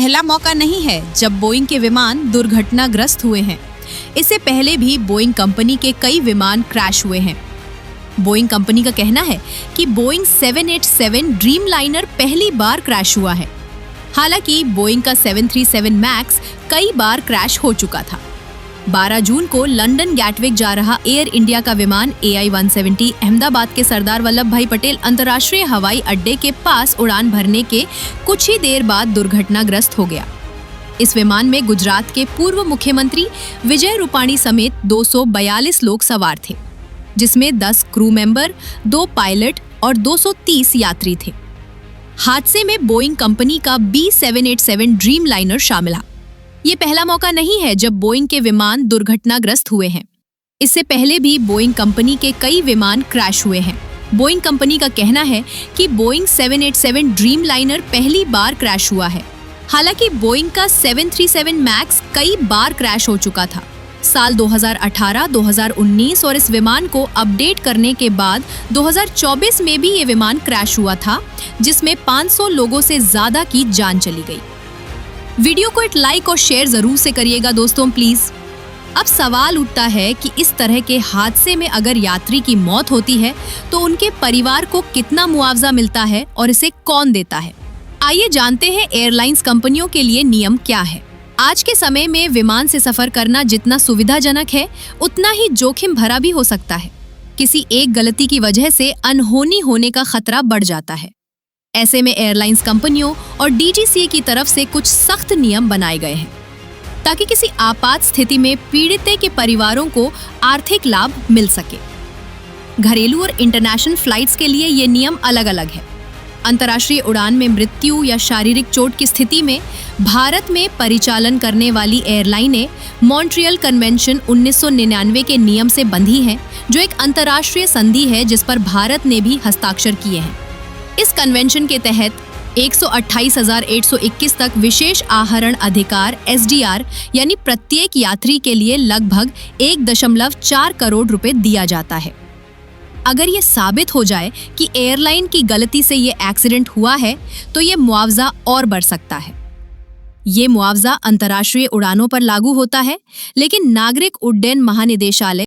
पहला मौका नहीं है जब बोइंग के विमान दुर्घटनाग्रस्त हुए हैं। इससे पहले भी बोइंग कंपनी के कई विमान क्रैश हुए हैं। बोइंग कंपनी का कहना है कि बोइंग 787 ड्रीमलाइनर पहली बार क्रैश हुआ है। हालांकि बोइंग का 737 मैक्स कई बार क्रैश हो चुका था। 12 जून को लंदन गैटविक जा रहा एयर इंडिया का विमान AI-170 अहमदाबाद के सरदार वल्लभ भाई पटेल अंतर्राष्ट्रीय हवाई अड्डे के पास उड़ान भरने के कुछ ही देर बाद दुर्घटनाग्रस्त हो गया। इस विमान में गुजरात के पूर्व मुख्यमंत्री विजय रूपाणी समेत 242 लोग सवार थे, जिसमें 10 क्रू मेंबर, 2 पायलट और 230 यात्री थे। हादसे में बोइंग कंपनी का B787 ड्रीमलाइनर शामिल है। ये पहला मौका नहीं है जब बोइंग के विमान दुर्घटनाग्रस्त हुए हैं। इससे पहले भी बोइंग कंपनी के कई विमान क्रैश हुए हैं। बोइंग कंपनी का कहना है कि बोइंग 787 ड्रीमलाइनर पहली बार क्रैश हुआ है। हालांकि बोइंग का 737 मैक्स कई बार क्रैश हो चुका था। साल 2018, 2019 और इस विमान को अपडेट करने के बाद 2024 में भी ये विमान क्रैश हुआ था, जिसमें 500 लोगों से ज्यादा की जान चली गई। वीडियो को एक लाइक और शेयर जरूर से करिएगा दोस्तों, प्लीज। अब सवाल उठता है कि इस तरह के हादसे में अगर यात्री की मौत होती है तो उनके परिवार को कितना मुआवजा मिलता है और इसे कौन देता है। आइए जानते हैं एयरलाइंस कंपनियों के लिए नियम क्या है। आज के समय में विमान से सफर करना जितना सुविधाजनक है, उतना ही जोखिम भरा भी हो सकता है। किसी एक गलती की वजह से अनहोनी होने का खतरा बढ़ जाता है। ऐसे में एयरलाइंस कंपनियों और DGCA की तरफ से कुछ सख्त नियम बनाए गए हैं ताकि किसी आपात स्थिति में पीड़ित के परिवारों को आर्थिक लाभ मिल सके। घरेलू और इंटरनेशनल फ्लाइट्स के लिए ये नियम अलग अलग है। अंतर्राष्ट्रीय उड़ान में मृत्यु या शारीरिक चोट की स्थिति में भारत में परिचालन करने वाली एयरलाइनें मॉन्ट्रियल कन्वेंशन 1999 के नियम से बंधी हैं, जो एक अंतर्राष्ट्रीय संधि है जिस पर भारत ने भी हस्ताक्षर किए हैं। इस कन्वेंशन के तहत 128,821 तक विशेष आहरण अधिकार SDR यानी प्रत्येक यात्री के लिए लगभग 1.4 करोड़ रुपए दिया जाता है। अगर ये साबित हो जाए कि एयरलाइन की गलती से ये एक्सीडेंट हुआ है तो ये मुआवजा और बढ़ सकता है। ये मुआवजा अंतर्राष्ट्रीय उड़ानों पर लागू होता है, लेकिन नागरिक उड्डयन महानिदेशालय